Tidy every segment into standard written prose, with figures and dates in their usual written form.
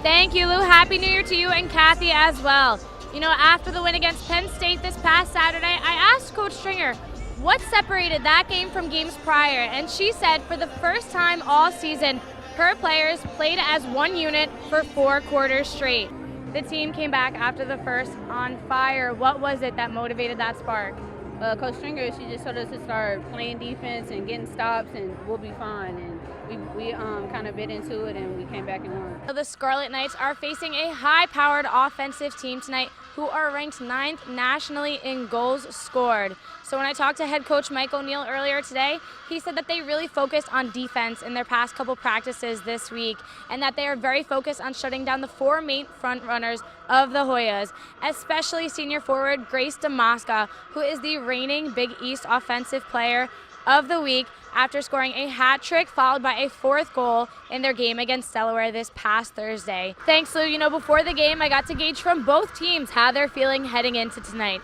Thank you, Lou. Happy New Year to you and Kathy as well. You know, after the win against Penn State this past Saturday, I asked Coach Stringer what separated that game from games prior, and she said for the first time all season, her players played as one unit for 4 quarters straight. The team came back after the first on fire. What was it that motivated that spark? Coach Stringer, she just told us to start playing defense and getting stops, and we'll be fine. And we kind of bit into it, and we came back and won. The Scarlet Knights are facing a high-powered offensive team tonight who are ranked 9th nationally in goals scored. So when I talked to head coach Mike O'Neill earlier today, he said that they really focused on defense in their past couple practices this week, and that they are very focused on shutting down the 4 main front runners of the Hoyas, especially senior forward Grace DeMosca, who is the reigning Big East Offensive Player of the Week after scoring a hat trick followed by a 4th goal in their game against Delaware this past Thursday. Thanks, Lou. You know, before the game, I got to gauge from both teams how they're feeling heading into tonight.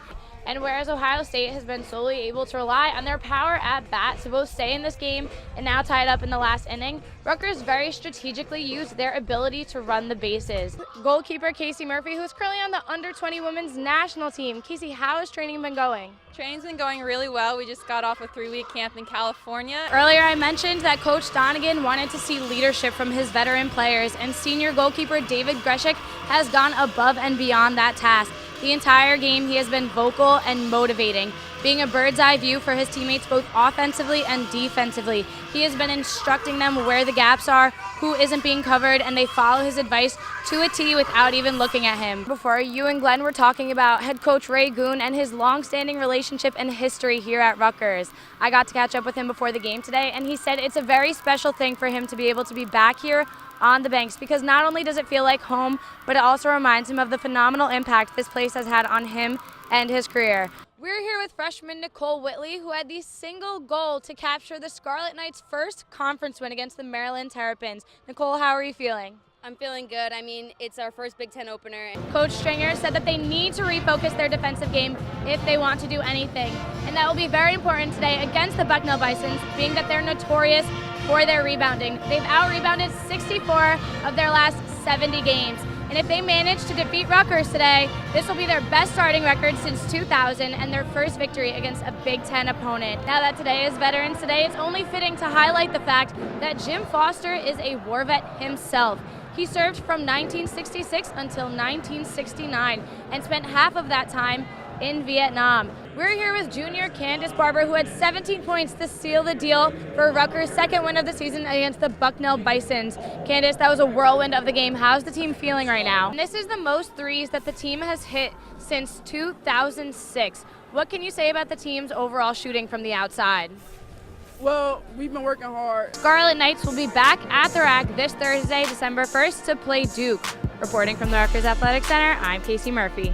And whereas Ohio State has been solely able to rely on their power at bat to both stay in this game and now tie it up in the last inning, Rutgers very strategically used their ability to run the bases. Goalkeeper Casey Murphy, who's currently on the under-20 women's national team. Casey, how has training been going? Training's been going really well. We just got off a 3-week camp in California. Earlier I mentioned that Coach Donegan wanted to see leadership from his veteran players, and senior goalkeeper David Greshik has gone above and beyond that task. The entire game he has been vocal and motivating, being a bird's eye view for his teammates both offensively and defensively. He has been instructing them where the gaps are, who isn't being covered, and they follow his advice to a T without even looking at him. Before, you and Glenn were talking about head coach Ray Goon and his long-standing relationship and history here at Rutgers. I got to catch up with him before the game today, and he said it's a very special thing for him to be able to be back here on the Banks, because not only does it feel like home, but it also reminds him of the phenomenal impact this place has had on him and his career. We're here with freshman Nicole Whitley, who had the single goal to capture the Scarlet Knights' first conference win against the Maryland Terrapins. Nicole, how are you feeling? I'm feeling good. I mean, it's our first Big Ten opener. Coach Stringer said that they need to refocus their defensive game if they want to do anything. And that will be very important today against the Bucknell Bisons, being that they're notorious for their rebounding. They've out-rebounded 64 of their last 70 games. And if they manage to defeat Rutgers today, this will be their best starting record since 2000 and their first victory against a Big Ten opponent. Now that today is Veterans Day, it's only fitting to highlight the fact that Jim Foster is a war vet himself. He served from 1966 until 1969 and spent half of that time in Vietnam. We're here with junior Candace Barber, who had 17 points to seal the deal for Rutgers' second win of the season against the Bucknell Bisons. Candace, that was a whirlwind of the game. How's the team feeling right now? And this is the most threes that the team has hit since 2006. What can you say about the team's overall shooting from the outside? Well, we've been working hard. Scarlet Knights will be back at the RAC this Thursday, December 1st, to play Duke. Reporting from the Rutgers Athletic Center, I'm Casey Murphy.